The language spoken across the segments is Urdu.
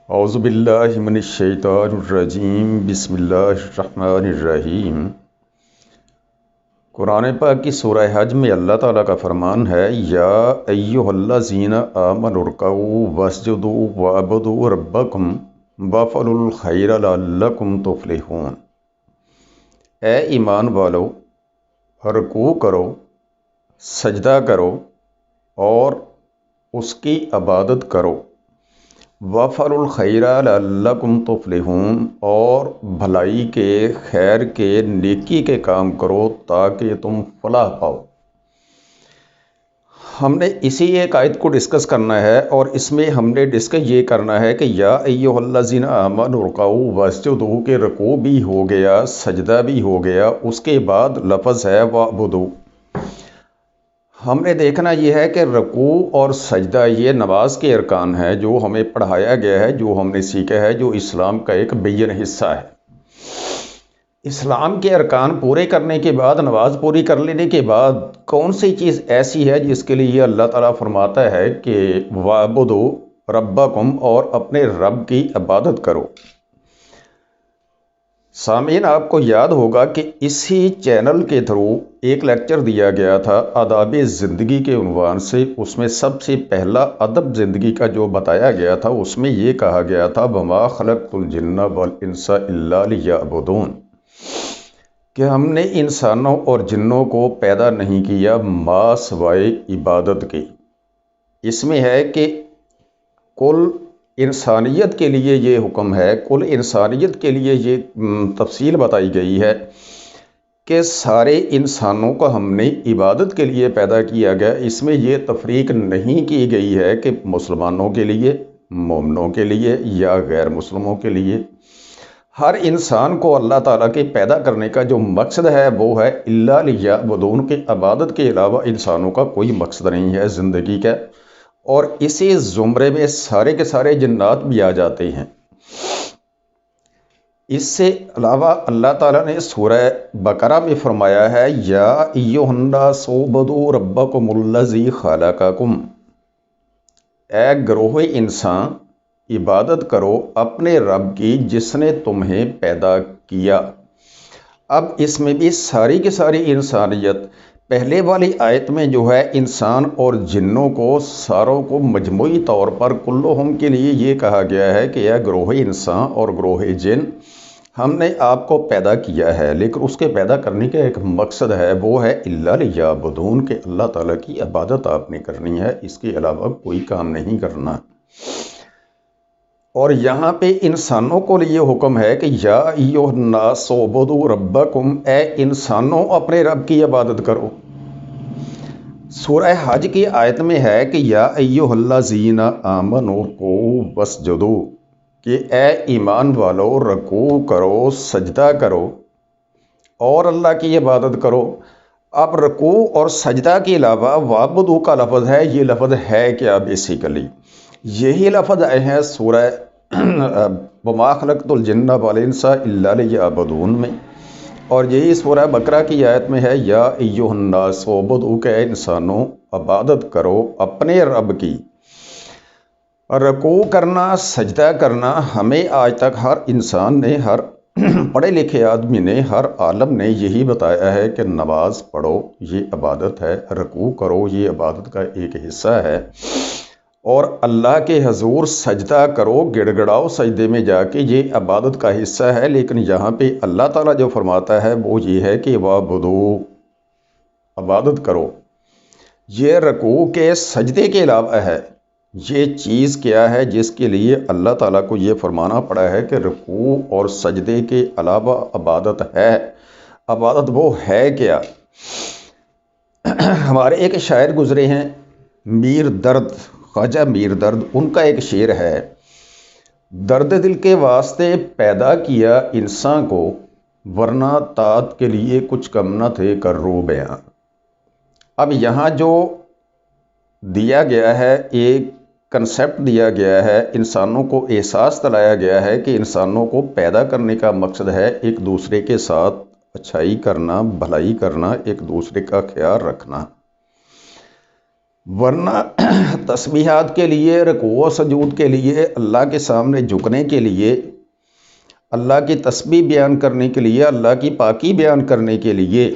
اعوذ باللہ من الشیطان الرجیم بسم اللہ الرحمن الرحیم۔ قرآن پاک کی سورہ حج میں اللہ تعالیٰ کا فرمان ہے، یا ایہا الذین آمنوا ارکعوا واسجدوا وعبدوا ربکم وافعلوا الخیر لعلکم تفلحون۔ اے ایمان والو، رکوع کرو، سجدہ کرو اور اس کی عبادت کرو، وافعلوا الخیر لعلکم تفلحون، اور بھلائی کے، خیر کے، نیکی کے کام کرو تاکہ تم فلاح پاؤ۔ ہم نے اسی ایک آیت کو ڈسکس کرنا ہے، اور اس میں ہم نے ڈسکس یہ کرنا ہے کہ یا ایہا الذین آمنوا ارکعوا واسجدوا، کہ رکوع بھی ہو گیا، سجدہ بھی ہو گیا، اس کے بعد لفظ ہے وعبدوا۔ ہم نے دیکھنا یہ ہے کہ رکوع اور سجدہ یہ نماز کے ارکان ہیں جو ہمیں پڑھایا گیا ہے، جو ہم نے سیکھا ہے، جو اسلام کا ایک بیان حصہ ہے۔ اسلام کے ارکان پورے کرنے کے بعد، نماز پوری کر لینے کے بعد، کون سی چیز ایسی ہے جس کے لیے اللہ تعالیٰ فرماتا ہے کہ وَاعْبُدُوا رَبَّكُمْ، اور اپنے رب کی عبادت کرو۔ سامعین، آپ کو یاد ہوگا کہ اسی چینل کے تھرو ایک لیکچر دیا گیا تھا آداب زندگی کے عنوان سے۔ اس میں سب سے پہلا ادب زندگی کا جو بتایا گیا تھا، اس میں یہ کہا گیا تھا وَمَا خَلَقْتُ الْجِنَّ وَالْإِنسَ إِلَّا لِيَعْبُدُونِ، کہ ہم نے انسانوں اور جنوں کو پیدا نہیں کیا ما سوائے عبادت کے۔ اس میں ہے کہ کل انسانیت کے لیے یہ حکم ہے، کل انسانیت کے لیے یہ تفصیل بتائی گئی ہے کہ سارے انسانوں کو ہم نے عبادت کے لیے پیدا کیا گیا۔ اس میں یہ تفریق نہیں کی گئی ہے کہ مسلمانوں کے لیے، مومنوں کے لیے یا غیر مسلموں کے لیے۔ ہر انسان کو اللہ تعالیٰ کے پیدا کرنے کا جو مقصد ہے وہ ہے الا لیعبدون، کہ عبادت کے علاوہ انسانوں کا کوئی مقصد نہیں ہے زندگی کا۔ اور اسی زمرے میں سارے کے سارے جنات بھی آ جاتے ہیں۔ اس سے علاوہ اللہ تعالیٰ نے سورہ بقرہ میں فرمایا ہے یا ایھا الناس اعبدوا ربکم الذی خلقکم، اے گروہ انسان عبادت کرو اپنے رب کی جس نے تمہیں پیدا کیا۔ اب اس میں بھی ساری کی ساری انسانیت، پہلے والی آیت میں جو ہے انسان اور جنوں کو، ساروں کو مجموعی طور پر کلہم کے لیے یہ کہا گیا ہے کہ اے گروہ انسان اور گروہ جن، ہم نے آپ کو پیدا کیا ہے، لیکن اس کے پیدا کرنے کا ایک مقصد ہے، وہ ہے الا لیعبدون، کہ اللہ تعالیٰ کی عبادت آپ نے کرنی ہے، اس کے علاوہ کوئی کام نہیں کرنا۔ اور یہاں پہ انسانوں کو لیے حکم ہے کہ یا ایھا الناس اعبدوا ربکم، اے انسانوں اپنے رب کی عبادت کرو۔ سورہ حج کی آیت میں ہے کہ یا ایھا الذین آمنوا ارکعوا واسجدوا، کہ اے ایمان والو رکوع کرو، سجدہ کرو اور اللہ کی عبادت کرو۔ اب رکوع اور سجدہ کے علاوہ وعبدوا کا لفظ ہے، یہ لفظ ہے کیا بیسیکلی؟ یہی لفظ آئے ہیں سورہ وَمَا خَلَقْتُ الْجِنَّ وَالْإِنسَ إِلَّا لِيَعْبُدُونَ میں، اور یہی سورہ بقرہ کی آیت میں ہے یا ایھا الناس اعبدوا، کہ انسانوں عبادت کرو اپنے رب کی۔ رکوع کرنا، سجدہ کرنا، ہمیں آج تک ہر انسان نے، ہر پڑھے لکھے آدمی نے، ہر عالم نے یہی بتایا ہے کہ نماز پڑھو یہ عبادت ہے، رکوع کرو یہ عبادت کا ایک حصہ ہے، اور اللہ کے حضور سجدہ کرو، گڑ گڑاؤ سجدے میں جا کے، یہ عبادت کا حصہ ہے۔ لیکن یہاں پہ اللہ تعالیٰ جو فرماتا ہے وہ یہ ہے کہ وعبدوا، عبادت کرو۔ یہ رکوع کے سجدے کے علاوہ ہے۔ یہ چیز کیا ہے جس کے لیے اللہ تعالیٰ کو یہ فرمانا پڑا ہے کہ رکوع اور سجدے کے علاوہ عبادت ہے؟ عبادت وہ ہے کیا؟ ہمارے ایک شاعر گزرے ہیں، میر درد، خواجہ میر درد، ان کا ایک شعر ہے، درد دل کے واسطے پیدا کیا انسان کو، ورنہ طاعت کے لیے کچھ کم نہ تھے کرو بیان۔ اب یہاں جو دیا گیا ہے، ایک کنسیپٹ دیا گیا ہے، انسانوں کو احساس دلایا گیا ہے کہ انسانوں کو پیدا کرنے کا مقصد ہے ایک دوسرے کے ساتھ اچھائی کرنا، بھلائی کرنا، ایک دوسرے کا خیال رکھنا۔ ورنہ تسبیحات کے لیے، رکوع و سجود کے لیے، اللہ کے سامنے جھکنے کے لیے، اللہ کی تسبیح بیان کرنے کے لیے، اللہ کی پاکی بیان کرنے کے لیے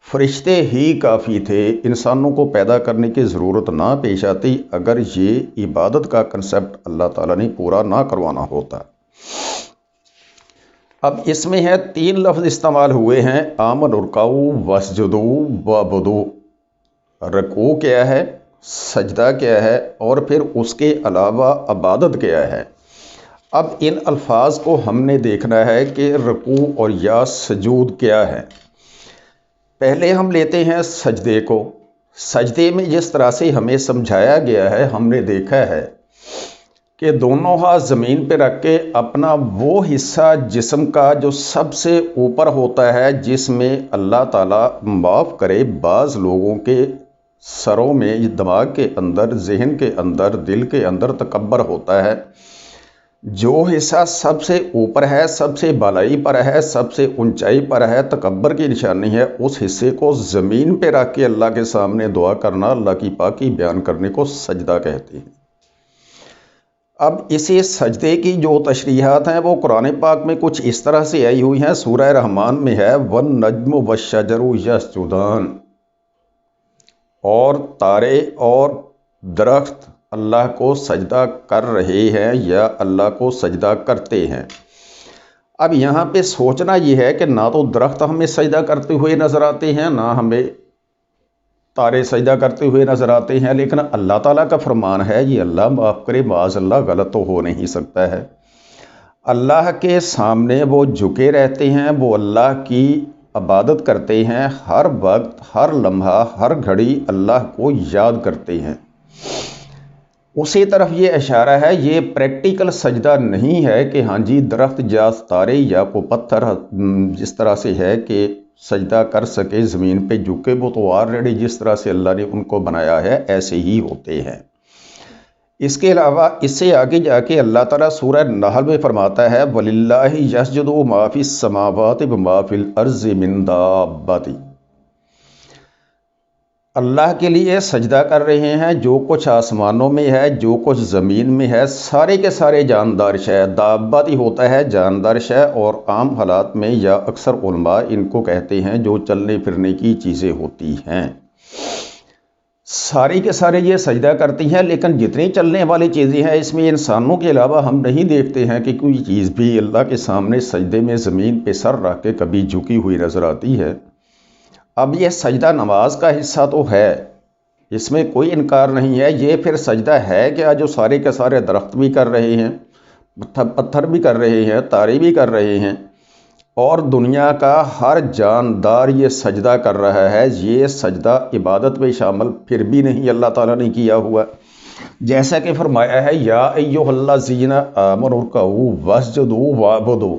فرشتے ہی کافی تھے، انسانوں کو پیدا کرنے کی ضرورت نہ پیش آتی اگر یہ عبادت کا کنسپٹ اللہ تعالیٰ نے پورا نہ کروانا ہوتا۔ اب اس میں ہے 3 لفظ استعمال ہوئے ہیں، آمنوا ارکعوا واسجدوا وعبدوا۔ رکوع کیا ہے، سجدہ کیا ہے، اور پھر اس کے علاوہ عبادت کیا ہے۔ اب ان الفاظ کو ہم نے دیکھنا ہے کہ رکوع اور یا سجود کیا ہے۔ پہلے ہم لیتے ہیں سجدے کو۔ سجدے میں جس طرح سے ہمیں سمجھایا گیا ہے، ہم نے دیکھا ہے کہ دونوں ہاتھ زمین پہ رکھ کے اپنا وہ حصہ جسم کا جو سب سے اوپر ہوتا ہے، جس میں اللہ تعالیٰ معاف کرے بعض لوگوں کے سروں میں، دماغ کے اندر، ذہن کے اندر، دل کے اندر تکبر ہوتا ہے، جو حصہ سب سے اوپر ہے، سب سے بالائی پر ہے، سب سے اونچائی پر ہے، تکبر کی نشانی ہے، اس حصے کو زمین پہ رکھ کے اللہ کے سامنے دعا کرنا، اللہ کی پاکی بیان کرنے کو سجدہ کہتے ہیں۔ اب اسی سجدے کی جو تشریحات ہیں وہ قرآن پاک میں کچھ اس طرح سے آئی ہوئی ہیں۔ سورہ رحمان میں ہے وَالنَّجْمُ وَالشَّجَرُ يَسْجُدَانِ، اور تارے اور درخت اللہ کو سجدہ کر رہے ہیں یا اللہ کو سجدہ کرتے ہیں۔ اب یہاں پہ سوچنا یہ ہے کہ نہ تو درخت ہمیں سجدہ کرتے ہوئے نظر آتے ہیں، نہ ہمیں تارے سجدہ کرتے ہوئے نظر آتے ہیں، لیکن اللہ تعالیٰ کا فرمان ہے، یہ اللہ معاف کرے معاذ اللہ غلط تو ہو نہیں سکتا ہے۔ اللہ کے سامنے وہ جھکے رہتے ہیں، وہ اللہ کی عبادت کرتے ہیں، ہر وقت، ہر لمحہ، ہر گھڑی اللہ کو یاد کرتے ہیں۔ اسی طرف یہ اشارہ ہے، یہ پریکٹیکل سجدہ نہیں ہے کہ ہاں جی درخت یا تارے یا کو پتھر جس طرح سے ہے کہ سجدہ کر سکے، زمین پہ جھکے، وہ تو آلریڈی جس طرح سے اللہ نے ان کو بنایا ہے ایسے ہی ہوتے ہیں۔ اس کے علاوہ اس سے آگے جا کے اللہ تعالیٰ سورہ نحل میں فرماتا ہے وَلِلَّهِ يَسْجُدُ مَا فِي السَّمَاوَاتِ وَمَا فِي الْأَرْضِ مِن دَابَّةٍ۔ اللہ کے لیے سجدہ کر رہے ہیں جو کچھ آسمانوں میں ہے، جو کچھ زمین میں ہے، سارے کے سارے جاندار شے۔ دابت ہی ہوتا ہے جاندار شے، اور عام حالات میں یا اکثر علماء ان کو کہتے ہیں جو چلنے پھرنے کی چیزیں ہوتی ہیں۔ ساری کے سارے یہ سجدہ کرتی ہیں، لیکن جتنی چلنے والی چیزیں ہیں اس میں انسانوں کے علاوہ ہم نہیں دیکھتے ہیں کہ کوئی چیز بھی اللہ کے سامنے سجدے میں زمین پہ سر رکھ کے کبھی جھکی ہوئی نظر آتی ہے۔ اب یہ سجدہ نماز کا حصہ تو ہے، اس میں کوئی انکار نہیں ہے، یہ پھر سجدہ ہے کیا جو سارے کے سارے درخت بھی کر رہے ہیں، پتھر بھی کر رہے ہیں، تارے بھی کر رہے ہیں، اور دنیا کا ہر جاندار یہ سجدہ کر رہا ہے۔ یہ سجدہ عبادت میں شامل پھر بھی نہیں اللہ تعالیٰ نے کیا ہوا، جیسا کہ فرمایا ہے یا ایھا الذین آمنوا ارکعوا واسجدوا وعبدوا۔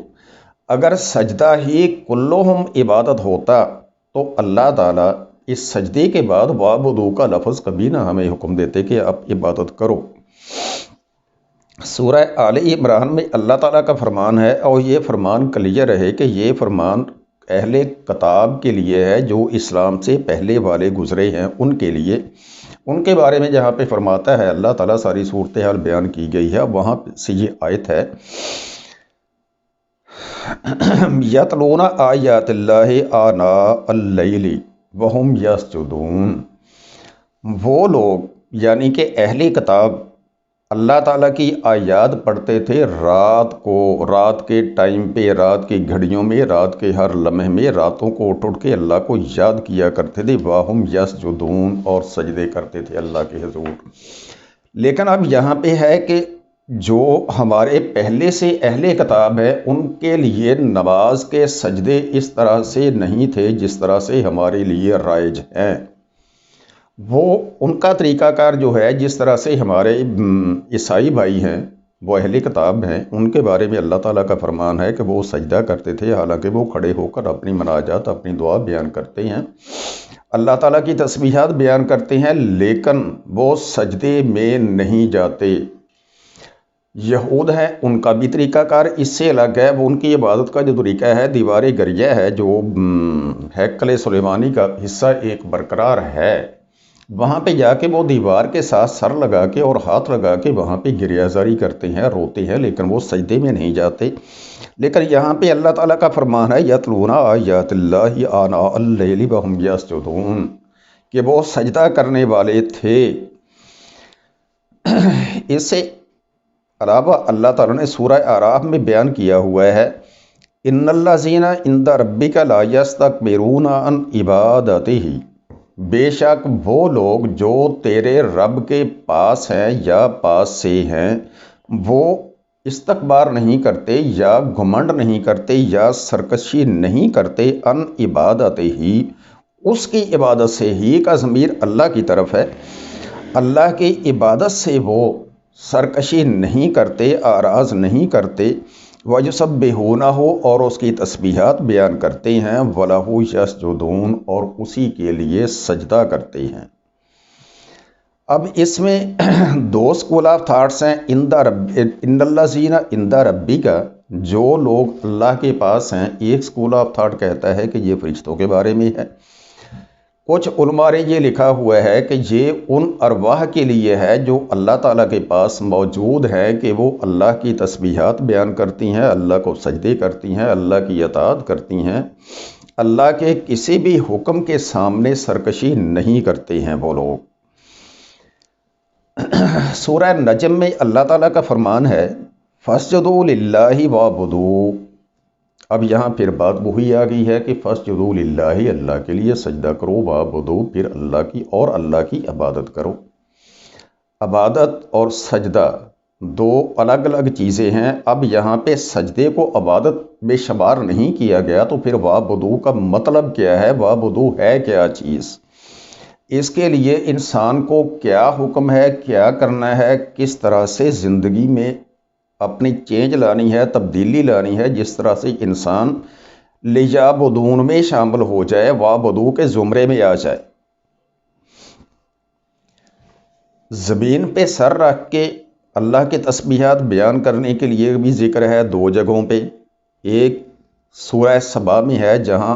اگر سجدہ ہی کلہم عبادت ہوتا تو اللہ تعالیٰ اس سجدے کے بعد وعبدوا کا لفظ کبھی نہ ہمیں حکم دیتے کہ آپ عبادت کرو۔ سورہ آل عمران میں اللہ تعالیٰ کا فرمان ہے، اور یہ فرمان کلیئر ہے کہ یہ فرمان اہل کتاب کے لیے ہے، جو اسلام سے پہلے والے گزرے ہیں ان کے لیے۔ ان کے بارے میں جہاں پہ فرماتا ہے اللہ تعالیٰ، ساری صورتحال بیان کی گئی ہے، وہاں سے یہ آیت ہے یتلون آیات اللہ آناء اللیل وہم یسجدون۔ وہ لوگ یعنی کہ اہل کتاب اللہ تعالیٰ کی آیات پڑھتے تھے رات کو، رات کے ٹائم پہ، رات کی گھڑیوں میں، رات کے ہر لمحے میں، راتوں کو اٹھ کے اللہ کو یاد کیا کرتے تھے، وہم یسجدون، اور سجدے کرتے تھے اللہ کے حضور۔ لیکن اب یہاں پہ ہے کہ جو ہمارے پہلے سے اہل کتاب ہے ان کے لیے نماز کے سجدے اس طرح سے نہیں تھے جس طرح سے ہمارے لیے رائج ہیں۔ وہ ان کا طریقہ کار جو ہے، جس طرح سے ہمارے عیسائی بھائی ہیں وہ اہل کتاب ہیں، ان کے بارے میں اللہ تعالیٰ کا فرمان ہے کہ وہ سجدہ کرتے تھے، حالانکہ وہ کھڑے ہو کر اپنی مناجات، اپنی دعا بیان کرتے ہیں، اللہ تعالیٰ کی تسبیحات بیان کرتے ہیں، لیکن وہ سجدے میں نہیں جاتے۔ یہود ہیں، ان کا بھی طریقہ کار اس سے الگ ہے۔ وہ ان کی عبادت کا جو طریقہ ہے، دیوار گریہ ہے جو ہیکل سلیمانی کا حصہ ایک برقرار ہے، وہاں پہ جا کے وہ دیوار کے ساتھ سر لگا کے اور ہاتھ لگا کے وہاں پہ گریہ زاری کرتے ہیں، روتے ہیں، لیکن وہ سجدے میں نہیں جاتے۔ لیکن یہاں پہ اللہ تعالیٰ کا فرمان ہے یتلون آیات اللہ آناء اللیل وہم یسجدون، کہ وہ سجدہ کرنے والے تھے۔ اس سے علاوہ اللہ تعالیٰ نے سورہ اعراف میں بیان کیا ہوا ہے ان الذین عند ربک لا یستکبرون عن عبادتہ، بے شک وہ لوگ جو تیرے رب کے پاس ہیں یا پاس سے ہیں، وہ استکبار نہیں کرتے یا گھمنڈ نہیں کرتے یا سرکشی نہیں کرتے ان عبادت ہی، اس کی عبادت سے، ہی کا ضمیر اللہ کی طرف ہے، اللہ کی عبادت سے وہ سرکشی نہیں کرتے، اعراض نہیں کرتے، وَيُسَبِّحُونَهُ اور اس کی تسبیحات بیان کرتے ہیں، وَلَهُ يَسْجُدُونَ اور اسی کے لیے سجدہ کرتے ہیں۔ اب اس میں دو اسکول آف تھاٹس ہیں، ان الذین عند ربک، جو لوگ اللہ کے پاس ہیں۔ ایک اسکول آف تھاٹ کہتا ہے کہ یہ فرشتوں کے بارے میں ہے، کچھ علماء نے یہ لکھا ہوا ہے کہ یہ ان ارواح کے لیے ہے جو اللہ تعالیٰ کے پاس موجود ہے، کہ وہ اللہ کی تسبیحات بیان کرتی ہیں، اللہ کو سجدے کرتی ہیں، اللہ کی اطاعت کرتی ہیں، اللہ کے کسی بھی حکم کے سامنے سرکشی نہیں کرتے ہیں وہ لوگ۔ سورہ نجم میں اللہ تعالیٰ کا فرمان ہے فَاسْجُدُوا لِلَّهِ وَاعْبُدُوا۔ اب یہاں پھر بات وہی آ گئی ہے کہ فَاسْجُدُوا لِلَّهِ، اللہ کے لیے سجدہ کرو، وَاعْبُدُوا پھر اللہ کی اور اللہ کی عبادت کرو۔ عبادت اور سجدہ دو الگ الگ چیزیں ہیں۔ اب یہاں پہ سجدے کو عبادت میں شمار نہیں کیا گیا، تو پھر وَاعْبُدُوا کا مطلب کیا ہے؟ وَاعْبُدُوا ہے کیا چیز؟ اس کے لیے انسان کو کیا حکم ہے، کیا کرنا ہے، کس طرح سے زندگی میں اپنی چینج لانی ہے، تبدیلی لانی ہے، جس طرح سے انسان لیعبدون میں شامل ہو جائے، وَاعْبُدُوا کے زمرے میں آ جائے۔ زمین پہ سر رکھ کے اللہ کے تسبیحات بیان کرنے کے لیے بھی ذکر ہے دو جگہوں پہ۔ ایک سورہ سبا میں ہے، جہاں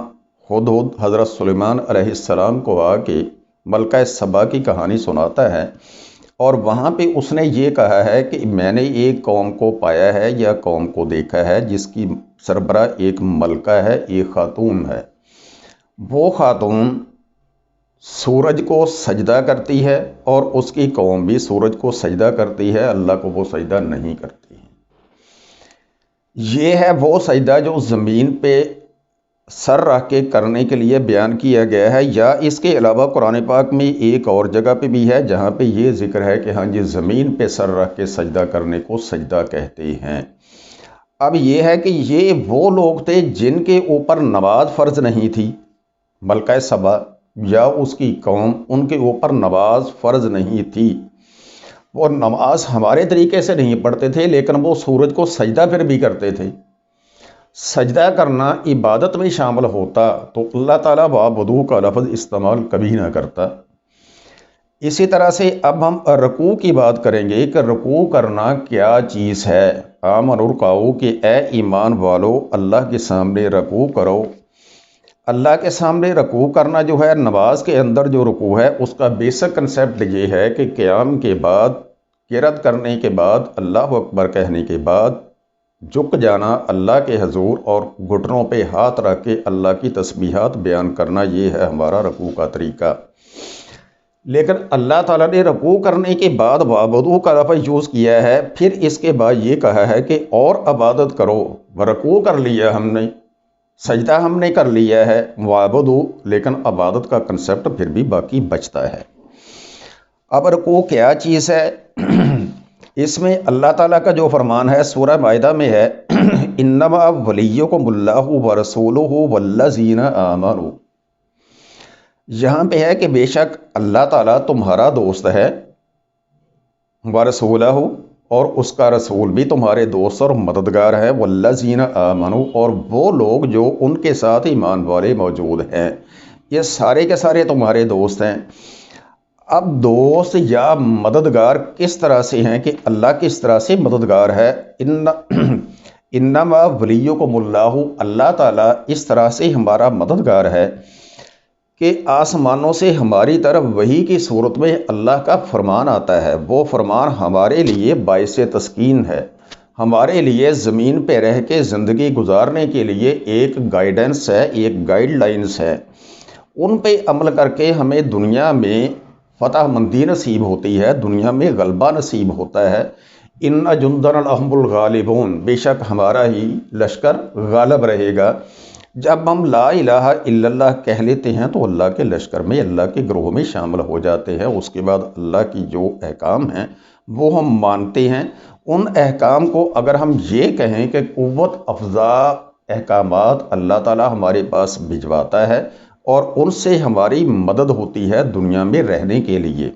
ہدہد حضرت سلیمان علیہ السلام کو آ کے ملکہ سبا کی کہانی سناتا ہے، اور وہاں پہ اس نے یہ کہا ہے کہ میں نے ایک قوم کو پایا ہے یا قوم کو دیکھا ہے جس کی سربراہ ایک ملکہ ہے، ایک خاتون ہے۔ وہ خاتون سورج کو سجدہ کرتی ہے اور اس کی قوم بھی سورج کو سجدہ کرتی ہے، اللہ کو وہ سجدہ نہیں کرتی ہے۔ یہ ہے وہ سجدہ جو زمین پہ سر رکھ کے کرنے کے لیے بیان کیا گیا ہے، یا اس کے علاوہ قرآن پاک میں ایک اور جگہ پہ بھی ہے جہاں پہ یہ ذکر ہے کہ ہاں جی زمین پہ سر رکھ کے سجدہ کرنے کو سجدہ کہتے ہیں۔ اب یہ ہے کہ یہ وہ لوگ تھے جن کے اوپر نماز فرض نہیں تھی، ملکہ سبا یا اس کی قوم، ان کے اوپر نماز فرض نہیں تھی، وہ نماز ہمارے طریقے سے نہیں پڑھتے تھے، لیکن وہ سورج کو سجدہ پھر بھی کرتے تھے۔ سجدہ کرنا عبادت میں شامل ہوتا تو اللہ تعالیٰ وَاعْبُدُوا کا لفظ استعمال کبھی نہ کرتا۔ اسی طرح سے اب ہم رکوع کی بات کریں گے کہ رکوع کرنا کیا چیز ہے۔ آمنوا ارکعوا کہ اے ایمان والو اللہ کے سامنے رکوع کرو۔ اللہ کے سامنے رکوع کرنا جو ہے، نماز کے اندر جو رکوع ہے اس کا بیسک کنسیپٹ یہ ہے کہ قیام کے بعد، قرات کرنے کے بعد، اللہ اکبر کہنے کے بعد جھک جانا اللہ کے حضور اور گھٹنوں پہ ہاتھ رکھ کے اللہ کی تسبیحات بیان کرنا، یہ ہے ہمارا رکوع کا طریقہ۔ لیکن اللہ تعالیٰ نے رکوع کرنے کے بعد وَاعْبُدُوا کا لفظ یوز کیا ہے، پھر اس کے بعد یہ کہا ہے کہ اور عبادت کرو۔ رکوع کر لیا ہم نے، سجدہ ہم نے کر لیا ہے، وَاعْبُدُوا، لیکن عبادت کا کنسیپٹ پھر بھی باقی بچتا ہے۔ اب رکوع کیا چیز ہے؟ اس میں اللہ تعالیٰ کا جو فرمان ہے سورہ مائدہ میں ہے انما ولیکم اللہ ورسولہ والذین آمنوا، یہاں پہ ہے کہ بے شک اللہ تعالیٰ تمہارا دوست ہے، ورسولہ اور اس کا رسول بھی تمہارے دوست اور مددگار ہے، والذین آمنوا اور وہ لوگ جو ان کے ساتھ ایمان والے موجود ہیں، یہ سارے کے سارے تمہارے دوست ہیں۔ اب دوست یا مددگار کس طرح سے ہیں کہ اللہ کس طرح سے مددگار ہے؟ انما ولیکم اللہ، اللہ تعالیٰ اس طرح سے ہمارا مددگار ہے کہ آسمانوں سے ہماری طرف وحی کی صورت میں اللہ کا فرمان آتا ہے، وہ فرمان ہمارے لیے باعث تسکین ہے، ہمارے لیے زمین پہ رہ کے زندگی گزارنے کے لیے ایک گائیڈنس ہے، ایک گائیڈ لائنز ہے۔ ان پہ عمل کر کے ہمیں دنیا میں فتح مندی نصیب ہوتی ہے، دنیا میں غلبہ نصیب ہوتا ہے۔ ان جندنا لہم الغالبون، بے شک ہمارا ہی لشکر غالب رہے گا۔ جب ہم لا الہ الا اللہ کہہ لیتے ہیں تو اللہ کے لشکر میں، اللہ کے گروہ میں شامل ہو جاتے ہیں۔ اس کے بعد اللہ کی جو احکام ہیں وہ ہم مانتے ہیں۔ ان احکام کو اگر ہم یہ کہیں کہ قوت افزا احکامات اللہ تعالی ہمارے پاس بھجواتا ہے اور ان سے ہماری مدد ہوتی ہے دنیا میں رہنے کے لیے،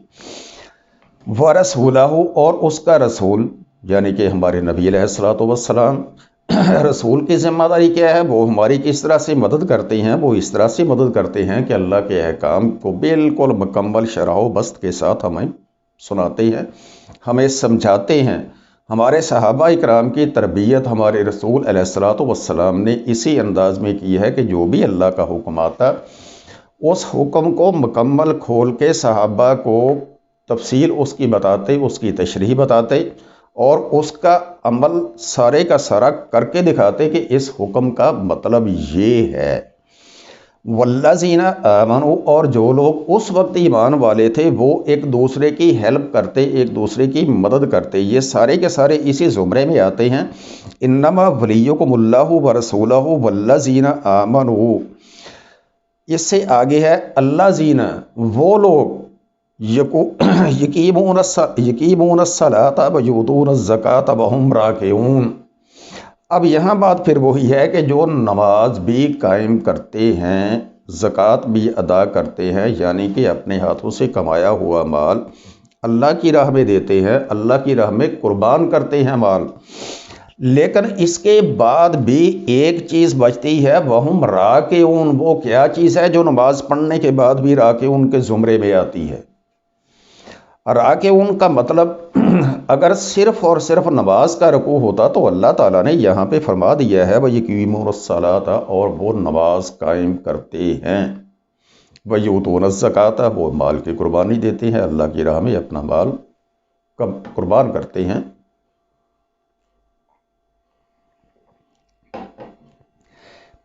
ورسولہ، اور اس کا رسول یعنی کہ ہمارے نبی علیہ الصلوۃ والسلام، رسول کی ذمہ داری کیا ہے؟ وہ ہماری کس طرح سے مدد کرتے ہیں؟ وہ اس طرح سے مدد کرتے ہیں کہ اللہ کے احکام کو بالکل مکمل شرح و بست کے ساتھ ہمیں سناتے ہیں، ہمیں سمجھاتے ہیں۔ ہمارے صحابہ اکرام کی تربیت ہمارے رسول علیہ الصلوۃ والسلام نے اسی انداز میں کی ہے کہ جو بھی اللہ کا حکم آتا اس حکم کو مکمل کھول کے صحابہ کو تفصیل اس کی بتاتے، اس کی تشریح بتاتے اور اس کا عمل سارے کا سارا کر کے دکھاتے کہ اس حکم کا مطلب یہ ہے۔ والذین آمنوا، اور جو لوگ اس وقت ایمان والے تھے وہ ایک دوسرے کی ہیلپ کرتے، ایک دوسرے کی مدد کرتے، یہ سارے کے سارے اسی زمرے میں آتے ہیں۔ انما ولیکم اللہ ورسولہ والذین آمنوا، اس سے آگے ہے الذین، وہ لوگ یقیمون الصلاۃ ویؤتون الزکاۃ وہم راکعون۔ اب یہاں بات پھر وہی ہے کہ جو نماز بھی قائم کرتے ہیں، زکوٰۃ بھی ادا کرتے ہیں، یعنی کہ اپنے ہاتھوں سے کمایا ہوا مال اللہ کی راہ میں دیتے ہیں، اللہ کی راہ میں قربان کرتے ہیں مال، لیکن اس کے بعد بھی ایک چیز بچتی ہے، وہم راکعون۔ وہ کیا چیز ہے جو نماز پڑھنے کے بعد بھی راکعون کے زمرے میں آتی ہے؟ راکعون کا مطلب اگر صرف اور صرف نماز کا رکوع ہوتا تو اللہ تعالیٰ نے یہاں پہ فرما دیا ہے وَيُقِيمُونَ الصَّلَاةَ، اور وہ نماز قائم کرتے ہیں، وَيُؤْتُونَ الزَّكَاةَ، وہ مال کی قربانی دیتے ہیں، اللہ کی راہ میں اپنا مال قربان کرتے ہیں۔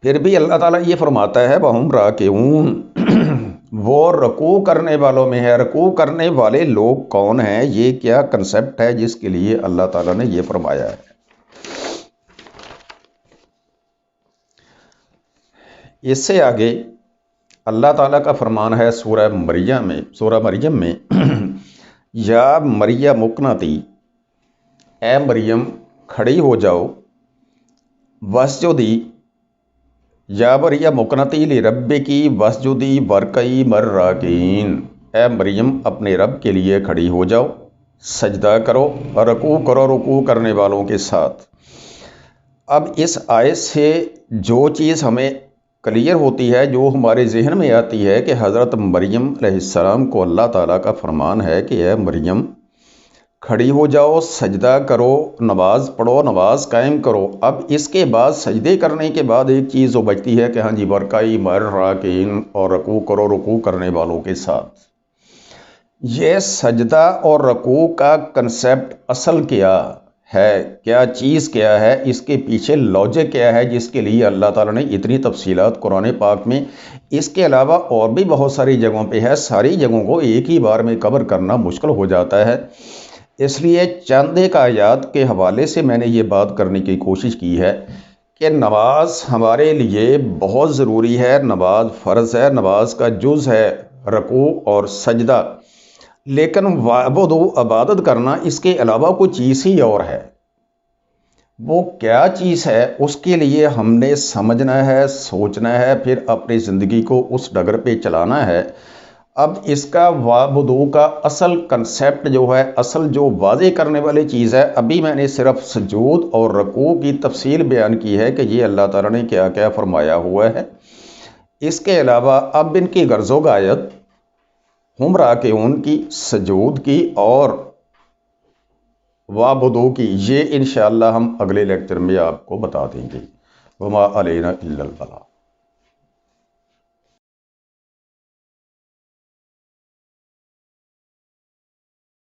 پھر بھی اللہ تعالیٰ یہ فرماتا ہے وَهُمْ رَاكِعُونَ، وہ رکوع کرنے والوں میں ہے۔ رکوع کرنے والے لوگ کون ہیں؟ یہ کیا کنسیپٹ ہے جس کے لیے اللہ تعالیٰ نے یہ فرمایا ہے؟ اس سے آگے اللہ تعالیٰ کا فرمان ہے سورہ مریم میں یا مریم اقنتی، اے مریم کھڑی ہو جاؤ، وسجدی، یا مریم اقنتی لربکی وسجدی ورکعی مع الراکعین، اے مریم اپنے رب کے لیے کھڑی ہو جاؤ، سجدہ کرو اور رکوع کرو رکوع کرنے والوں کے ساتھ۔ اب اس آیت سے جو چیز ہمیں کلیئر ہوتی ہے، جو ہمارے ذہن میں آتی ہے کہ حضرت مریم علیہ السلام کو اللہ تعالیٰ کا فرمان ہے کہ اے مریم کھڑی ہو جاؤ، سجدہ کرو، نماز پڑھو، نماز قائم کرو۔ اب اس کے بعد سجدے کرنے کے بعد ایک چیز وہ بچتی ہے کہ ہاں جی ورکعی مع الراکعین، اور رکوع کرو رکوع کرنے والوں کے ساتھ۔ یہ سجدہ اور رکوع کا کنسیپٹ اصل کیا ہے، کیا چیز کیا ہے، اس کے پیچھے لاجک کیا ہے جس کے لیے اللہ تعالیٰ نے اتنی تفصیلات قرآن پاک میں، اس کے علاوہ اور بھی بہت ساری جگہوں پہ ہے، ساری جگہوں کو ایک ہی بار میں کور کرنا مشکل ہو جاتا ہے۔ اس لیے چند ایک آیات کے حوالے سے میں نے یہ بات کرنے کی کوشش کی ہے کہ نماز ہمارے لیے بہت ضروری ہے، نماز فرض ہے، نماز کا جز ہے رکوع اور سجدہ، لیکن عبادت کرنا اس کے علاوہ کوئی چیز ہی اور ہے۔ وہ کیا چیز ہے اس کے لیے ہم نے سمجھنا ہے، سوچنا ہے، پھر اپنی زندگی کو اس ڈگر پہ چلانا ہے۔ اب اس کا وعبدو کا اصل کنسیپٹ جو ہے، اصل جو واضح کرنے والی چیز ہے، ابھی میں نے صرف سجود اور رکوع کی تفصیل بیان کی ہے کہ یہ اللہ تعالیٰ نے کیا کیا فرمایا ہوا ہے۔ اس کے علاوہ اب ان کی غرض و غایت ہم راکعون کی، سجود کی اور وعبدو کی، یہ انشاءاللہ ہم اگلے لیکچر میں آپ کو بتا دیں گے۔ وما علینا الا البلاغ۔